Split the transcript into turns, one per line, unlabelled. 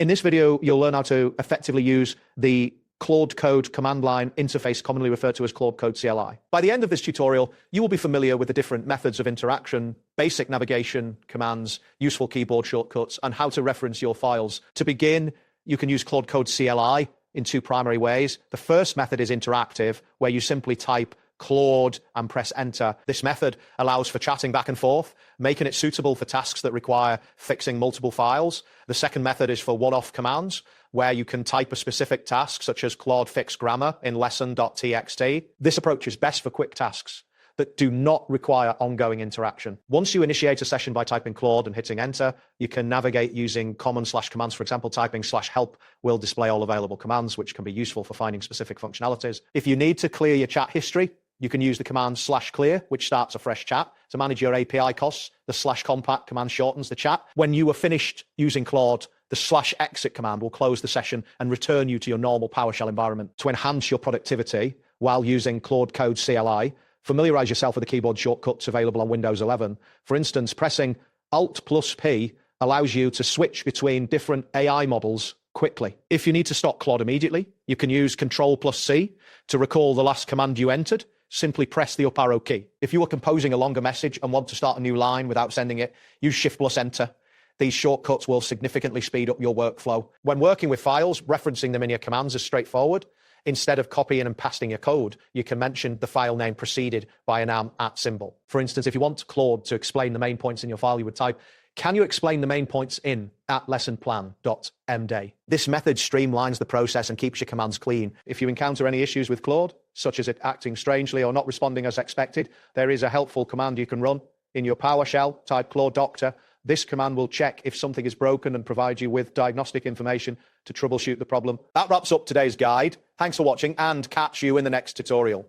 In this video, you'll learn how to effectively use the Claude Code command line interface, commonly referred to as Claude Code CLI. By the end of this tutorial, you will be familiar with the different methods of interaction, basic navigation commands, useful keyboard shortcuts, and how to reference your files. To begin, you can use Claude Code CLI in two primary ways. The first method is interactive, where you simply type Claude and press enter. This method allows for chatting back and forth, making it suitable for tasks that require fixing multiple files. The second method is for one-off commands, where you can type a specific task, such as Claude fix grammar in lesson.txt. This approach is best for quick tasks that do not require ongoing interaction. Once you initiate a session by typing Claude and hitting enter, you can navigate using common /commands. For example, typing /help will display all available commands, which can be useful for finding specific functionalities. If you need to clear your chat history, you can use the command /clear, which starts a fresh chat. To manage your API costs, the /compact command shortens the chat. When you are finished using Claude, the /exit command will close the session and return you to your normal PowerShell environment. To enhance your productivity while using Claude Code CLI, familiarize yourself with the keyboard shortcuts available on Windows 11. For instance, pressing Alt+P allows you to switch between different AI models quickly. If you need to stop Claude immediately, you can use Control+C to recall the last command you entered. Simply press the up arrow key. If you are composing a longer message and want to start a new line without sending it, use Shift+Enter. These shortcuts will significantly speed up your workflow. When working with files, referencing them in your commands is straightforward. Instead of copying and pasting your code, you can mention the file name preceded by an @ symbol. For instance, if you want Claude to explain the main points in your file, you would type, "Can you explain the main points in @lessonplan.md?" This method streamlines the process and keeps your commands clean. If you encounter any issues with Claude, such as it acting strangely or not responding as expected, there is a helpful command you can run. In your PowerShell, type Claude Doctor. This command will check if something is broken and provide you with diagnostic information to troubleshoot the problem. That wraps up today's guide. Thanks for watching and catch you in the next tutorial.